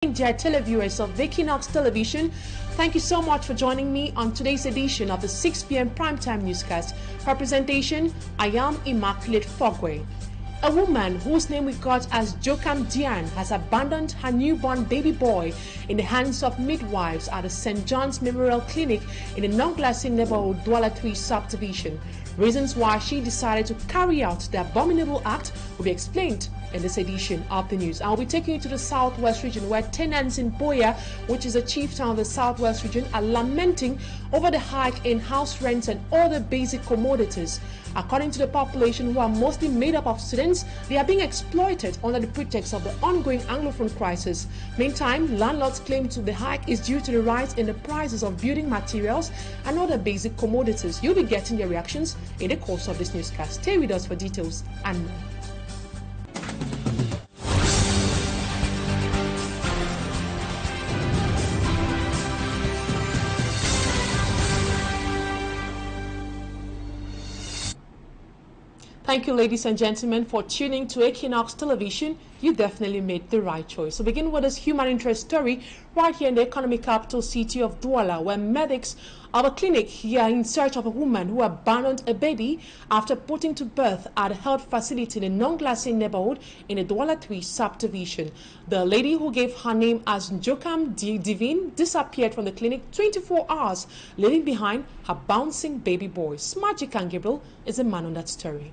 Dear televiewers of Equinoxe television, thank you so much for joining me on today's edition of the 6 p.m. primetime newscast. Her presentation, I am Immaculate Fogwe. A woman whose name we got as Jokam Dian has abandoned her newborn baby boy in the hands of midwives at the St. John's Memorial Clinic in the non-glassy neighborhood Douala 3 subdivision. Reasons why she decided to carry out the abominable act will be explained in this edition of the news. I'll be taking you to the southwest region where tenants in Boya, which is a chief town of the southwest region, are lamenting over the hike in house rents and other basic commodities. According to the population, who are mostly made up of students, they are being exploited under the pretext of the ongoing Anglophone crisis. Meantime, landlords claim the hike is due to the rise in the prices of building materials and other basic commodities. You'll be getting their reactions in the course of this newscast. Stay with us for details and more. Thank you, ladies and gentlemen, for tuning to Equinoxe television. You definitely made the right choice. So begin with this human interest story right here in the economic capital city of Douala, where medics of a clinic here in search of a woman who abandoned a baby after putting to birth at a health facility in a non-glassy neighborhood in the Douala 3 subdivision. The lady, who gave her name as Jokam Divine, disappeared from the clinic 24 hours, leaving behind her bouncing baby boy. Smaji Gabriel is the man on that story.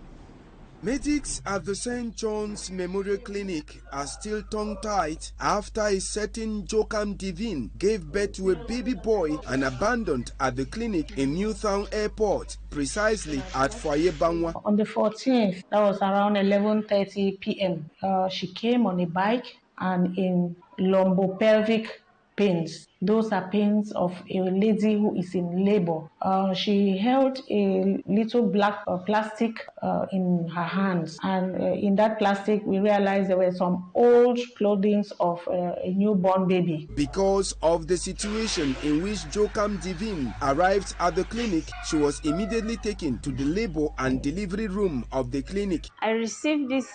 Medics at the St. John's Memorial Clinic are still tongue-tied after a certain Jokam Divine gave birth to a baby boy and abandoned at the clinic in Newtown Airport, precisely at Foyer Bangwa. On the 14th, that was around 11:30 p.m., she came on a bike and in lumbopelvic pains. Those are pains of a lady who is in labor. She held a little black plastic in her hands, and in that plastic we realized there were some old clothing of a newborn baby. Because of the situation in which Jokam Divine arrived at the clinic, she was immediately taken to the labor and delivery room of the clinic. I received this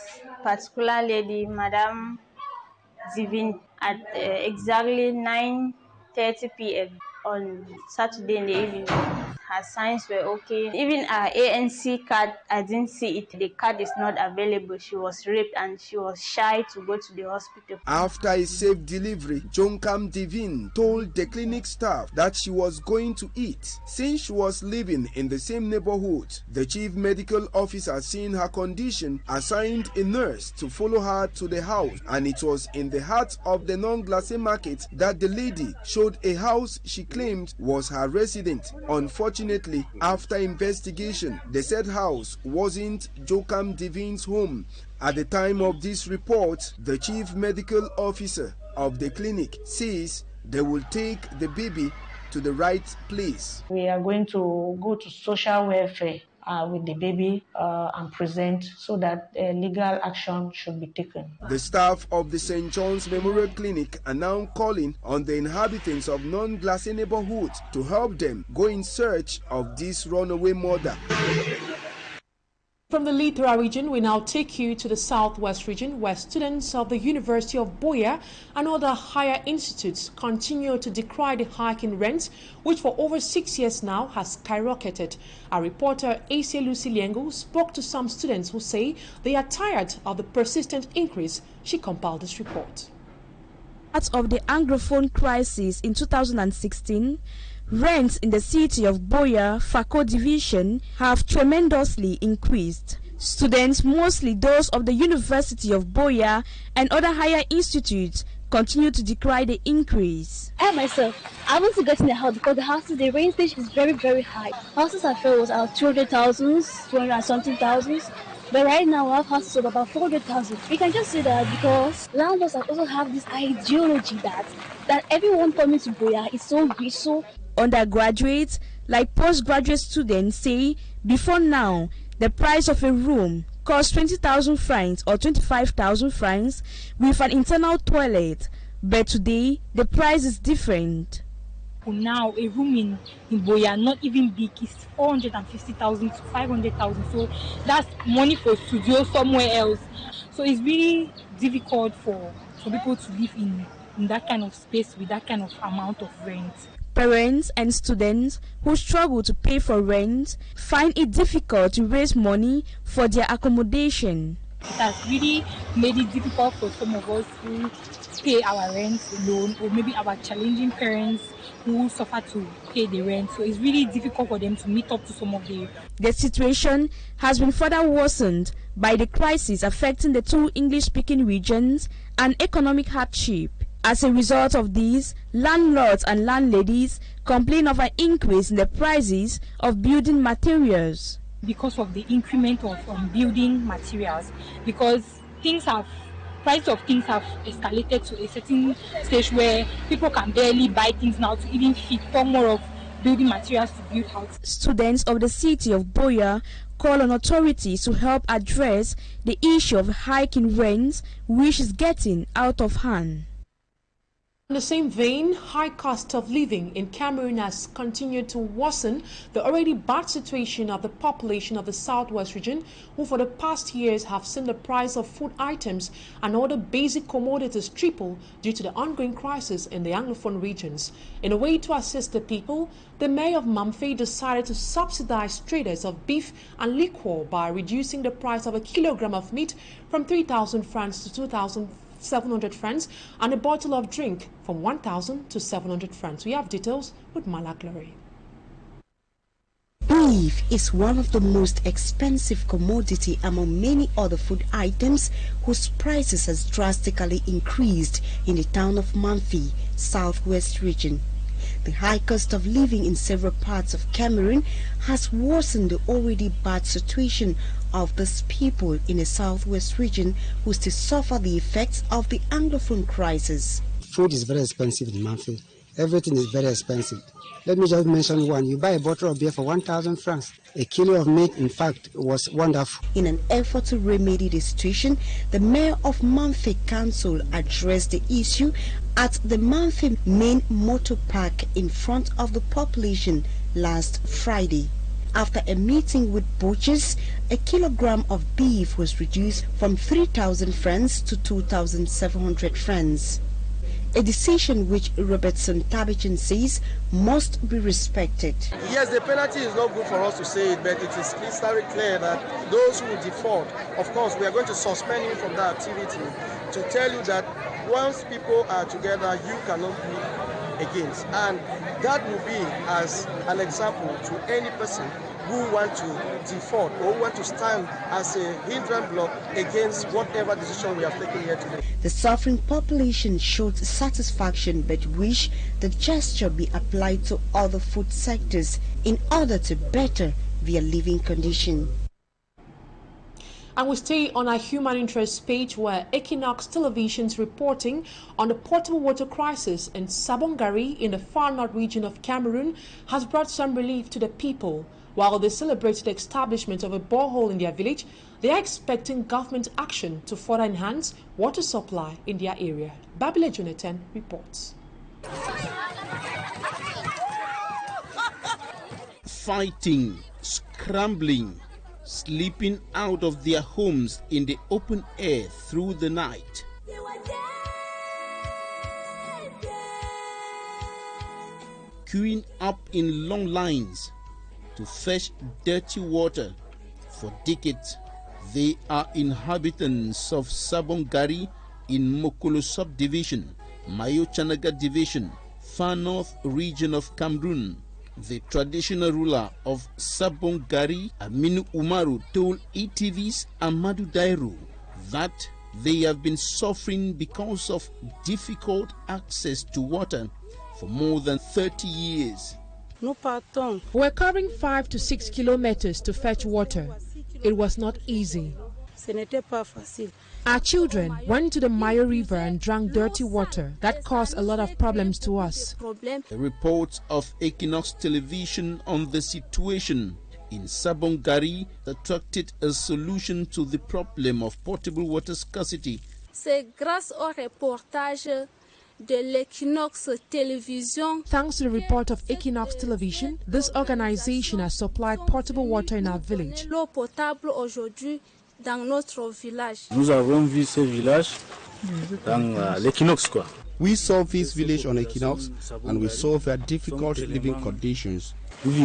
particular lady, Madame Divine, at exactly 9:30 p.m. on Saturday in the evening. Her signs were okay. Even her ANC card, I didn't see it. The card is not available. She was raped and she was shy to go to the hospital. After a safe delivery, Jokam Divine told the clinic staff that she was going to eat since she was living in the same neighborhood. The chief medical officer, seeing her condition, assigned a nurse to follow her to the house, and it was in the heart of the non-glassy market that the lady showed a house she claimed was her residence. Unfortunately, after investigation, the said house wasn't Jokam Divine's home. At the time of this report, the chief medical officer of the clinic says they will take the baby to the right place. We are going to go to social welfare with the baby and present so that legal action should be taken. The staff of the St. John's Memorial Clinic are now calling on the inhabitants of non-glassy neighborhoods to help them go in search of this runaway mother. From the Lithra region, we now take you to the southwest region, where students of the University of Boya and other higher institutes continue to decry the hike in rents, which for over 6 years now has skyrocketed. Our reporter Asia Lucy Liengo spoke to some students who say they are tired of the persistent increase. She compiled this report. Part of the Anglophone crisis in 2016, rents in the city of Boya, Fako division, have tremendously increased. Students, mostly those of the University of Boya and other higher institutes, continue to decry the increase. I myself, I want to get in the house because the houses, the rent stage is very, very high. Houses I felt was about 200,000, 200 and something thousands. But right now, we have houses of about 400,000. We can just say that because landlords also have this ideology that everyone coming to Boya is so rich, so undergraduates like postgraduate students say before now the price of a room cost 20,000 francs or 25,000 francs with an internal toilet, but today the price is different. Now a room in Boya, not even big, is 450,000 to 500,000, so that's money for a studio somewhere else. So it's really difficult for people to live in in that kind of space with that kind of amount of rent. Parents and students who struggle to pay for rent find it difficult to raise money for their accommodation. It has really made it difficult for some of us who pay our rent alone, or maybe our challenging parents who suffer to pay the rent. So it's really difficult for them to meet up to some of the... The situation has been further worsened by the crisis affecting the two English-speaking regions and economic hardship. As a result of these, landlords and landladies complain of an increase in the prices of building materials. Because of the increment of building materials, because price of things have escalated to a certain stage where people can barely buy things now to even fit for more of building materials to build houses. Students of the city of Boya call on authorities to help address the issue of hiking rents, which is getting out of hand. In the same vein, high cost of living in Cameroon has continued to worsen the already bad situation of the population of the southwest region, who for the past years have seen the price of food items and other basic commodities triple due to the ongoing crisis in the Anglophone regions. In a way to assist the people, the mayor of Mamfe decided to subsidize traders of beef and liquor by reducing the price of a kilogram of meat from 3,000 francs to 2,700 francs and a bottle of drink from 1,000 to 700 francs. We have details with Malak. Beef is one of the most expensive commodity among many other food items whose prices has drastically increased in the town of Mamfe, southwest region. The high cost of living in several parts of Cameroon has worsened the already bad situation of these people in the southwest region who still suffer the effects of the Anglophone crisis. Food is very expensive in Mamfe. Everything is very expensive. Let me just mention one. You buy a bottle of beer for 1,000 francs. A kilo of meat, in fact, was wonderful. In an effort to remedy the situation, the mayor of Mamfe Council addressed the issue at the Mamfe main motor park in front of the population last Friday. After a meeting with butchers, a kilogram of beef was reduced from 3,000 francs to 2,700 francs. A decision which Robertson Tabichin says must be respected. Yes, the penalty is not good for us to say it, but it is crystal clear that those who default, of course, we are going to suspend him from that activity to tell you that once people are together, you cannot be against. And that will be as an example to any person who want to default or who want to stand as a hindrance block against whatever decision we have taken here today. The suffering population showed satisfaction but wish the gesture be applied to other food sectors in order to better their living condition. And we stay on our human interest page, where Equinoxe Television's reporting on the potable water crisis in Sabongari in the far north region of Cameroon has brought some relief to the people. While they celebrated the establishment of a borehole in their village, they are expecting government action to further enhance water supply in their area. Babila Jonathan reports. Fighting, scrambling, sleeping out of their homes in the open air through the night. Queuing up in long lines to fetch dirty water for decades. They are inhabitants of Sabongari in Mokolo subdivision, Mayo-Chanaga division, far north region of Cameroon. The traditional ruler of Sabongari, Aminu Umaru, told ETV's Amadou Dairo that they have been suffering because of difficult access to water for more than 30 years. We're carrying 5 to 6 kilometers to fetch water. It was not easy. Our children went to the Mayo River and drank dirty water. That caused a lot of problems to us. The reports of Equinoxe Television on the situation in Sabongari attracted a solution to the problem of potable water scarcity. C'est grâce au reportage de l'Equinoxe Television. Thanks to the report of Equinoxe Television, this organization has supplied potable water in our village. L'eau potable aujourd'hui dans notre village. Nous avons vu ce village dans l'Equinoxe, quoi. We saw this village on Equinoxe and we saw their difficult living conditions. They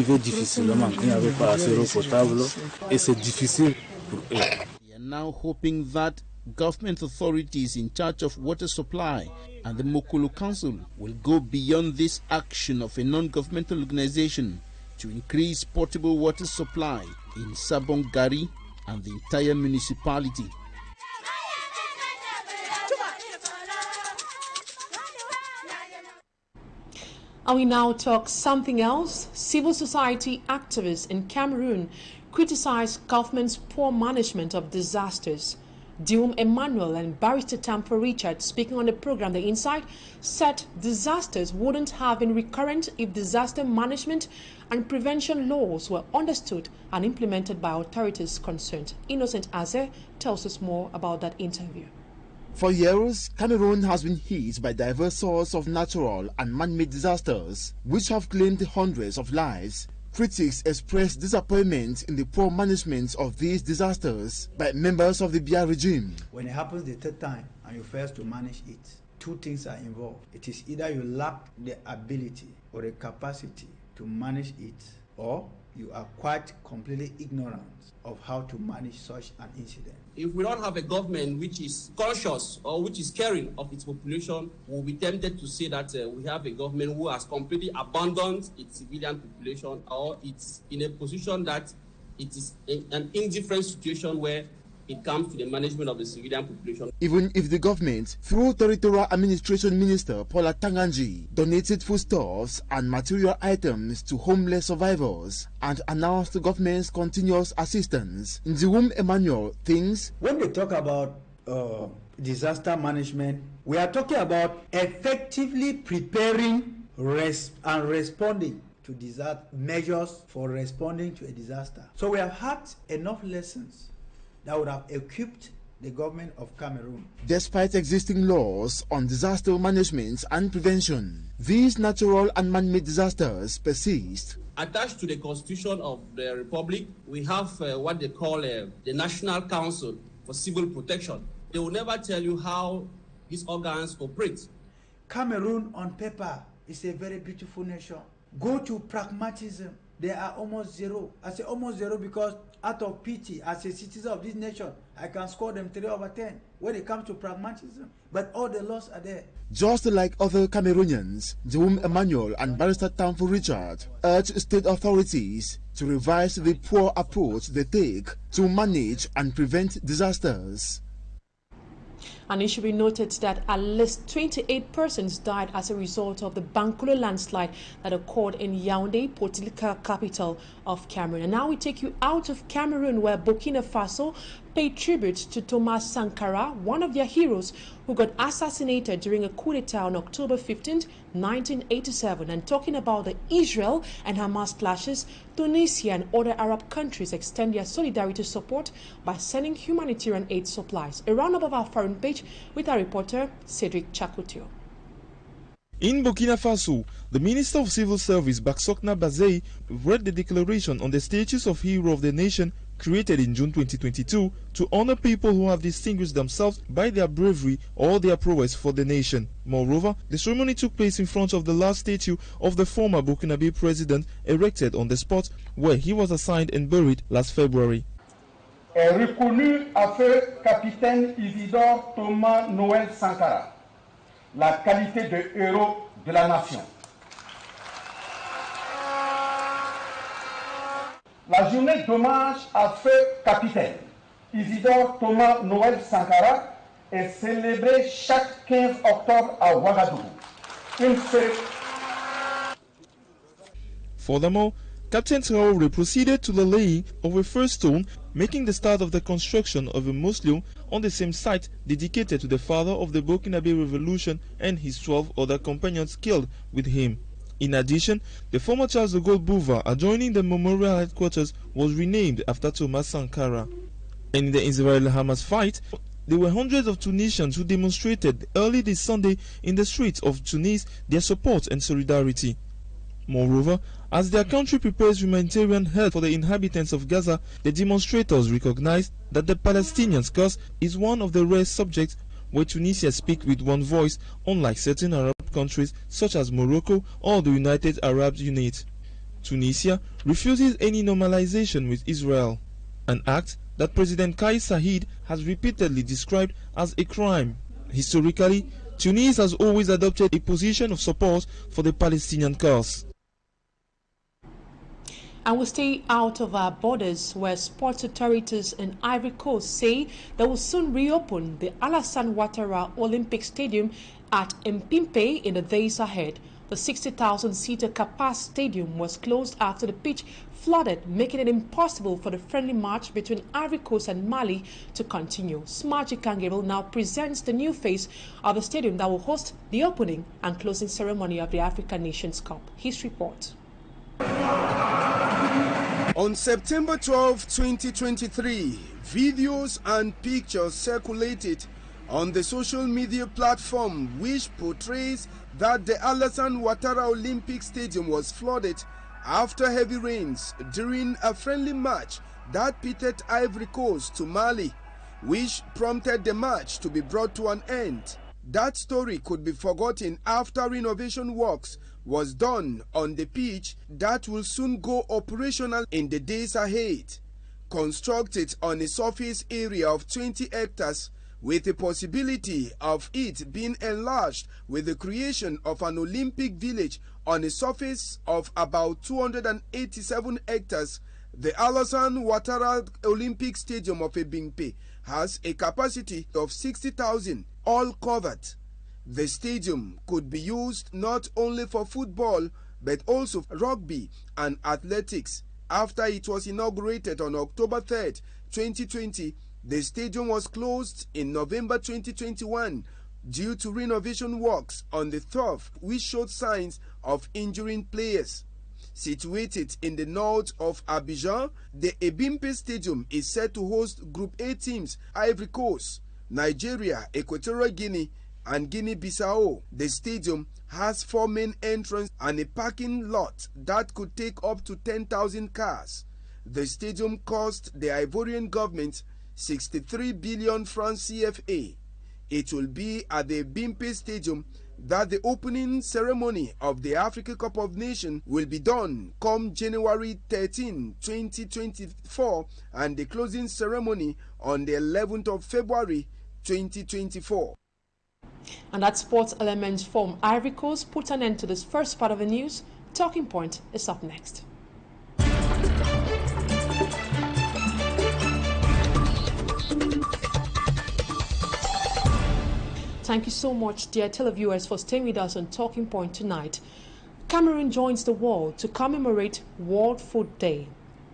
are now hoping that government authorities in charge of water supply and the Mokolo Council will go beyond this action of a non-governmental organization to increase potable water supply in Sabon Gari and the entire municipality. And we now talk something else. Civil society activists in Cameroon criticize government's poor management of disasters. Dium Emmanuel and Barrister Tampa Richard, speaking on the program The Insight, said disasters wouldn't have been recurrent if disaster management and prevention laws were understood and implemented by authorities concerned. Innocent Aze tells us more about that interview. For years, Cameroon has been hit by diverse sorts of natural and man-made disasters, which have claimed hundreds of lives. Critics express disappointment in the poor management of these disasters by members of the Biya regime. When it happens the third time and you fail to manage it, two things are involved. It is either you lack the ability or the capacity to manage it, or you are quite completely ignorant of how to manage such an incident. If we don't have a government which is conscious or which is caring of its population, we'll be tempted to say that we have a government who has completely abandoned its civilian population, or it's in a position that it is an indifferent situation where it comes to the management of the civilian population. Even if the government, through Territorial Administration Minister Paula Tanganji, donated foodstuffs and material items to homeless survivors and announced the government's continuous assistance, Ndiwum Emmanuel thinks, when we talk about disaster management, we are talking about effectively preparing and responding to disaster measures for responding to a disaster. So we have had enough lessons that would have equipped the government of Cameroon. Despite existing laws on disaster management and prevention, these natural and man-made disasters persist. Attached to the Constitution of the Republic, we have what they call the National Council for Civil Protection. They will never tell you how these organs operate. Cameroon on paper is a very beautiful nation. Go to pragmatism, they are almost zero. I say almost zero because out of pity, as a citizen of this nation, I can score them 3 over 10 when it comes to pragmatism. But all the laws are there. Just like other Cameroonians, Diwum Emmanuel and Barrister Tampa Richard urge state authorities to revise the poor approach they take to manage and prevent disasters. And it should be noted that at least 28 persons died as a result of the Bankole landslide that occurred in Yaoundé, political capital of Cameroon. And now we take you out of Cameroon, where Burkina Faso paid tribute to Thomas Sankara, one of their heroes who got assassinated during a coup d'etat on October 15, 1987. And talking about the Israel and Hamas clashes, Tunisia and other Arab countries extend their solidarity support by sending humanitarian aid supplies. A roundup of our foreign page with our reporter, Cedric Chakutio. In Burkina Faso, the Minister of Civil Service, Baksokna Bazei, read the declaration on the status of hero of the nation created in June 2022 to honor people who have distinguished themselves by their bravery or their prowess for the nation. Moreover, the ceremony took place in front of the last statue of the former Burkinabe president, erected on the spot where he was assigned and buried last February. Est reconnu à feu capitaine Isidore Thomas Noël Sankara la qualité de héros de la nation. La journée d'hommage à feu capitaine Isidore Thomas Noël Sankara est célébrée chaque 15 octobre à Ouagadougou. Furthermore, Captain Traoré proceeded to the laying of a first stone, making the start of the construction of a mausoleum on the same site dedicated to the father of the Burkinabe Revolution and his 12 other companions killed with him. In addition, the former Charles de Gaulle Boulevard adjoining the memorial headquarters was renamed after Thomas Sankara. And in the Israel-Hamas fight, there were hundreds of Tunisians who demonstrated early this Sunday in the streets of Tunis their support and solidarity. Moreover, as their country prepares humanitarian help for the inhabitants of Gaza, the demonstrators recognized that the Palestinians' cause is one of the rare subjects where Tunisia speaks with one voice, unlike certain Arab countries such as Morocco or the United Arab Emirates. Tunisia refuses any normalization with Israel, an act that President Kais Saied has repeatedly described as a crime. Historically, Tunis has always adopted a position of support for the Palestinian cause. And we stay out of our borders, where sports authorities in Ivory Coast say they will soon reopen the Alassane Ouattara Olympic Stadium at Mpimpe in the days ahead. The 60,000-seater Kapas Stadium was closed after the pitch flooded, making it impossible for the friendly match between Ivory Coast and Mali to continue. Smarty Kangable now presents the new face of the stadium that will host the opening and closing ceremony of the African Nations Cup. His report. On September 12, 2023, videos and pictures circulated on the social media platform which portrays that the Alassane Ouattara Olympic Stadium was flooded after heavy rains during a friendly match that pitted Ivory Coast to Mali, which prompted the match to be brought to an end. That story could be forgotten after renovation works was done on the pitch that will soon go operational in the days ahead. Constructed on a surface area of 20 hectares, with the possibility of it being enlarged with the creation of an Olympic village on a surface of about 287 hectares, the Alassane Ouattara Olympic Stadium of Ebimpe has a capacity of 60,000, all covered. The stadium could be used not only for football but also rugby and athletics. After it was inaugurated on October 3rd, 2020, the stadium was closed in November 2021 due to renovation works on the turf, which showed signs of injuring players. Situated in the north of Abidjan, the Ebimpe Stadium is set to host Group A teams Ivory Coast, Nigeria, Equatorial Guinea, and Guinea-Bissau. The stadium has 4 main entrances and a parking lot that could take up to 10,000 cars. The stadium cost the Ivorian government 63 billion francs CFA. It will be at the Ebimpe Stadium that the opening ceremony of the Africa Cup of Nations will be done come January 13, 2024, and the closing ceremony on the 11th of February 2024. And that sports elements from Ivory Coast put an end to this first part of the news. Talking Point is up next. Thank you so much, dear televiewers, for staying with us on Talking Point tonight. Cameroon joins the world to commemorate World Food Day.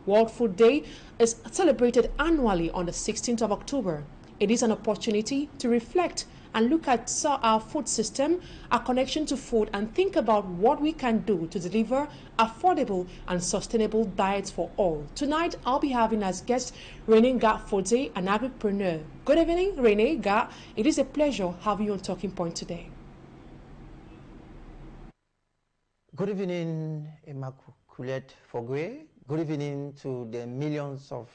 World Food Day is celebrated annually on the 16th of October. It is an opportunity to reflect and look at our food system, our connection to food, and think about what we can do to deliver affordable and sustainable diets for all. Tonight, I'll be having as guest René Ga-Fodze, an agripreneur. Good evening, René Ga. It is a pleasure having you on Talking Point today. Good evening, Immaculate Fogwe. Good evening to the millions of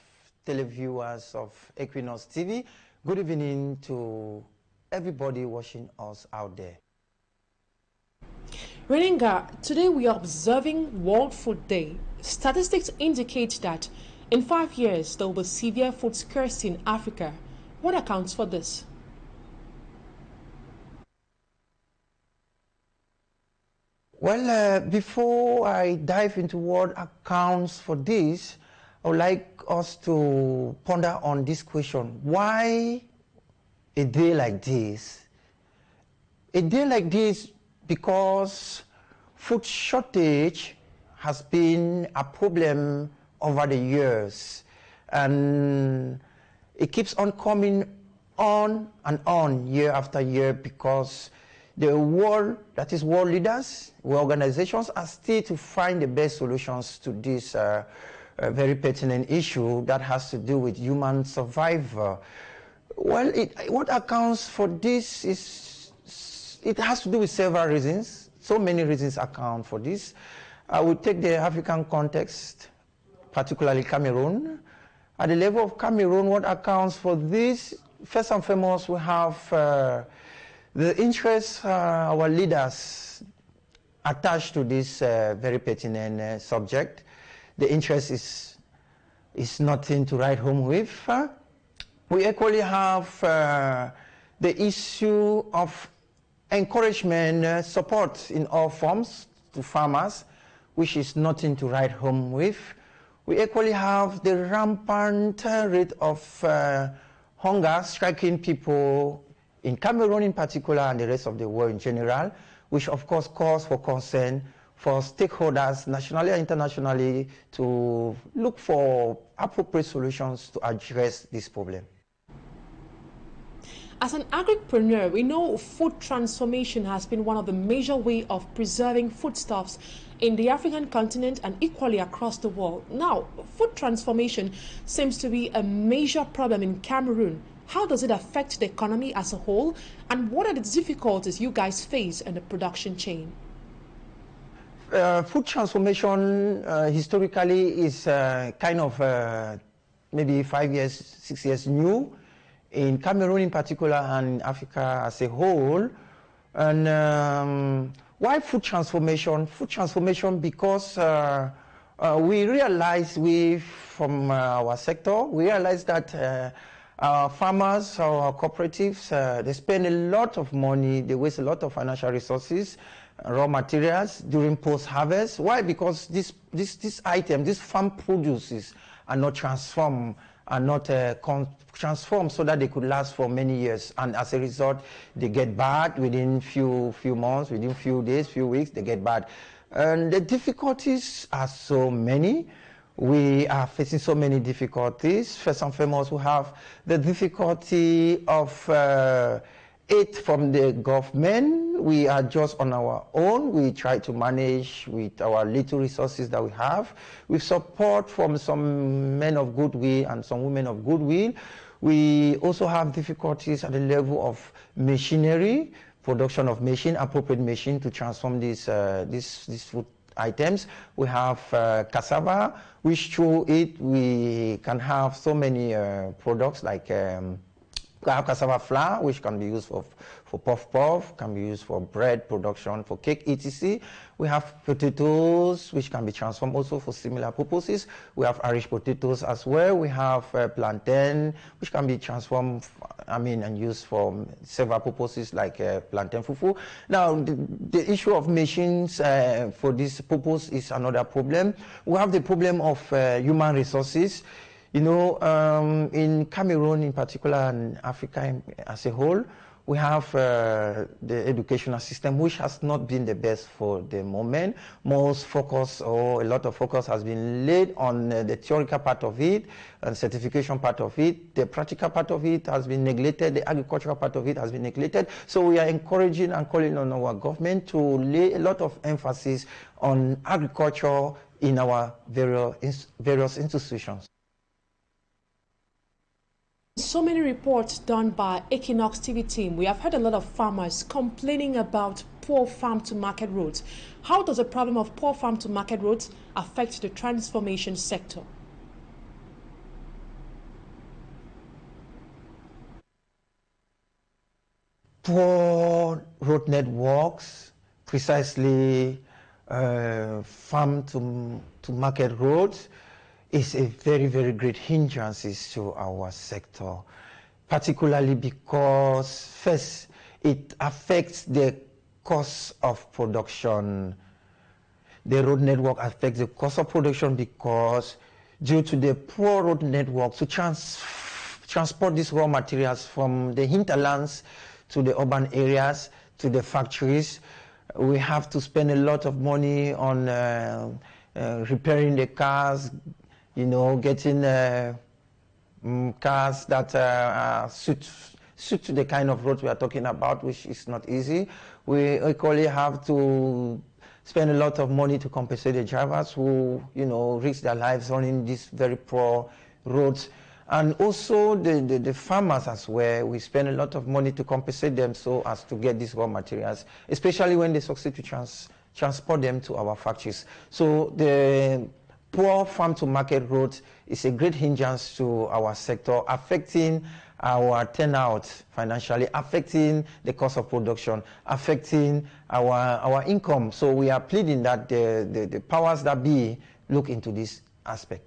televiewers of Equinoxe TV. Good evening to everybody watching us out there. Reninga, today we are observing World Food Day. Statistics indicate that in 5 years there will be severe food scarcity in Africa. What accounts for this? Well, before I dive into what accounts for this, I would like us to ponder on this question. Why a day like this? A day like this because food shortage has been a problem over the years, and it keeps on coming on and on year after year because the world, that is world leaders, organizations are still to find the best solutions to this very pertinent issue that has to do with human survival. Well, what accounts for this is, it has to do with several reasons. So many reasons account for this. I will take the African context, particularly Cameroon. At the level of Cameroon, what accounts for this first and foremost, we have the interest our leaders attached to this very pertinent subject. The interest is nothing to write home with. We equally have the issue of encouragement, support in all forms to farmers, which is nothing to write home with. We equally have the rampant rate of hunger striking people in Cameroon in particular and the rest of the world in general, which of course calls for concern for stakeholders nationally and internationally to look for appropriate solutions to address this problem. As an agripreneur, we know food transformation has been one of the major ways of preserving foodstuffs in the African continent and equally across the world. Now, food transformation seems to be a major problem in Cameroon. How does it affect the economy as a whole, and what are the difficulties you guys face in the production chain? Food transformation historically is kind of maybe 5 years, 6 years new in Cameroon in particular and Africa as a whole. And why food transformation? Food transformation because we realize from our sector, we realize that our farmers, our cooperatives, they spend a lot of money, they waste a lot of financial resources, raw materials during post-harvest. Why? Because this farm produces are not transformed, are not transformed so that they could last for many years. And as a result, they get bad within few months, within few days, few weeks, they get bad. And the difficulties are so many. We are facing so many difficulties. First and foremost, we have the difficulty of aid from the government. We are just on our own. We try to manage with our little resources that we have. With support from some men of goodwill and some women of goodwill. We also have difficulties at the level of machinery, production of machine, appropriate machine to transform these food items. We have cassava, which through it we can have so many products like we have cassava flour, which can be used for puff-puff, can be used for bread production, for cake, etc. We have potatoes, which can be transformed also for similar purposes. We have Irish potatoes as well. We have plantain, which can be transformed, and used for several purposes like plantain fufu. Now, the issue of machines for this purpose is another problem. We have the problem of human resources. You know, in Cameroon in particular and Africa as a whole, we have the educational system, which has not been the best for the moment. Most focus, or a lot of focus, has been laid on the theoretical part of it and certification part of it. The practical part of it has been neglected. The agricultural part of it has been neglected. So we are encouraging and calling on our government to lay a lot of emphasis on agriculture in our various institutions. So many reports done by Equinoxe TV team. We have heard a lot of farmers complaining about poor farm-to-market roads. How does the problem of poor farm-to-market roads affect the transformation sector? Poor road networks, precisely farm-to-market roads, is a very, very great hindrance to our sector, particularly because, first, it affects the cost of production. The road network affects the cost of production because due to the poor road network to transport these raw materials from the hinterlands to the urban areas, to the factories, we have to spend a lot of money on repairing the cars, you know, getting cars that suit to the kind of roads we are talking about, which is not easy. We equally have to spend a lot of money to compensate the drivers who, you know, risk their lives running these very poor roads. And also the farmers as well, we spend a lot of money to compensate them so as to get these raw materials, especially when they succeed to transport them to our factories. So the poor farm-to-market roads is a great hindrance to our sector, affecting our turnout financially, affecting the cost of production, affecting our income. So we are pleading that the powers that be look into this aspect.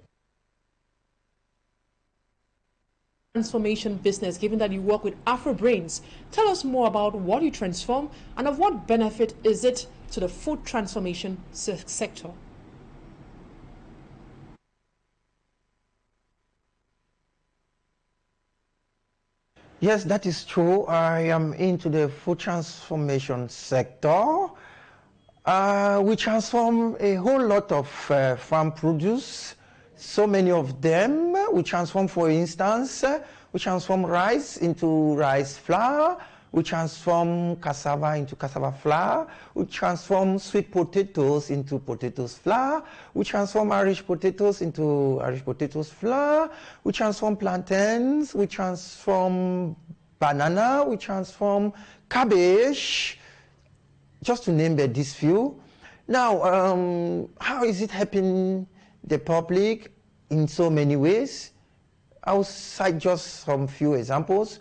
Transformation business, given that you work with AfroBrains, tell us more about what you transform and of what benefit is it to the food transformation sector. Yes, that is true. I am into the food transformation sector. We transform a whole lot of farm produce, so many of them. We transform, for instance, we transform rice into rice flour. We transform cassava into cassava flour. We transform sweet potatoes into potatoes flour. We transform Irish potatoes into Irish potatoes flour. We transform plantains. We transform banana. We transform cabbage, just to name but these few. Now, how is it helping the public? In so many ways. I'll cite just some few examples.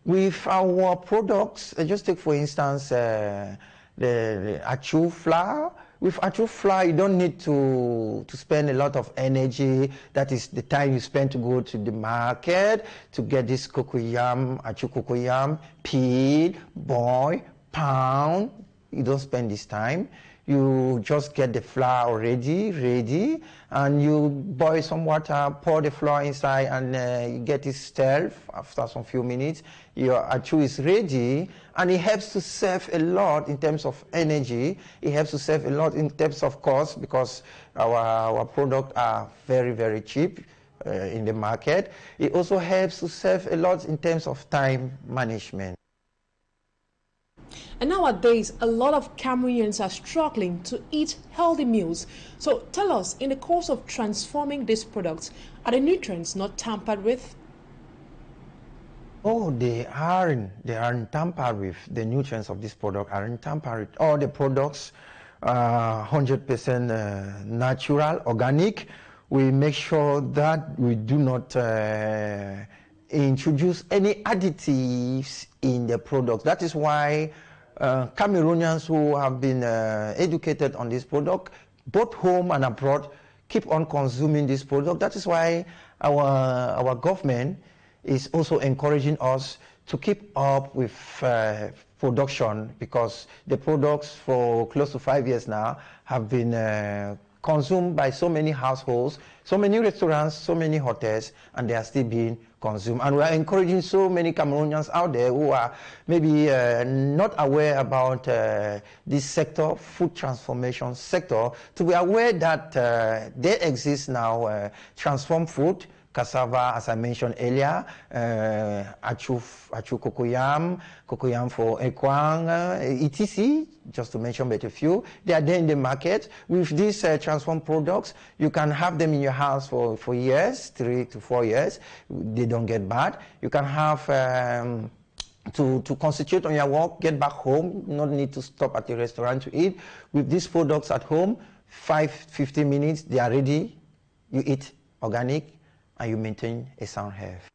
With our products, just take for instance the achu flour. With achu flour, you don't need to spend a lot of energy. That is the time you spend to go to the market to get this cocoyam, achu cocoyam, peel, boil, pound. You don't spend this time. You just get the flour already ready, and you boil some water, pour the flour inside, and you get it stirred. After some few minutes, your achu is ready, and it helps to save a lot in terms of energy. It helps to save a lot in terms of cost, because our products are very, very cheap in the market. It also helps to save a lot in terms of time management. And nowadays, a lot of Cameroonians are struggling to eat healthy meals. So tell us, in the course of transforming these products, are the nutrients not tampered with? Oh, they aren't tampered with. The nutrients of this product aren't tampered with. All the products are 100% natural, organic. We make sure that we do not introduce any additives in the products. That is why Cameroonians who have been educated on this product, both home and abroad, keep on consuming this product. That is why our government is also encouraging us to keep up with production, because the products for close to 5 years now have been consumed by so many households, so many restaurants, so many hotels, and they are still being consumed. And we are encouraging so many Cameroonians out there who are maybe not aware about this sector, food transformation sector, to be aware that there exists now transformed food, cassava, as I mentioned earlier, achu cocoyam for Equinoxe, etc., just to mention but a few. They are there in the market. With these transformed products, you can have them in your house for years, 3 to 4 years. They don't get bad. You can have to concentrate on your work, get back home, not need to stop at the restaurant to eat. With these products at home, 5-15 minutes, they are ready. You eat organic, and you maintain a sound health.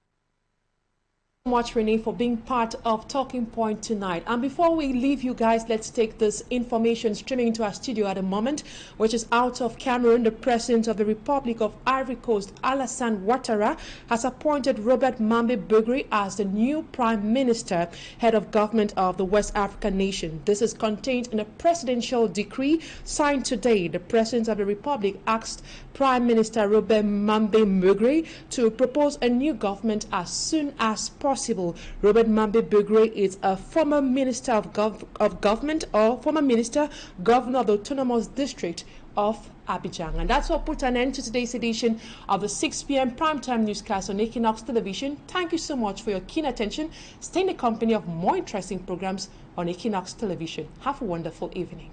Thank you so much, Renee, for being part of Talking Point tonight. And before we leave you guys, let's take this information streaming into our studio at the moment, which is out of Cameroon. The President of the Republic of Ivory Coast, Alassane Ouattara, has appointed Robert Mambe Bougri as the new Prime Minister, head of government of the West African nation. This is contained in a presidential decree signed today. The President of the Republic asked Prime Minister Robert Mambe Bougri to propose a new government as soon as possible. Robert Mambe Bougri is a former Minister of Government, or former Minister, Governor of the Autonomous District of Abidjan. And that's what put an end to today's edition of the 6 p.m. primetime newscast on Equinoxe Television. Thank you so much for your keen attention. Stay in the company of more interesting programs on Equinoxe Television. Have a wonderful evening.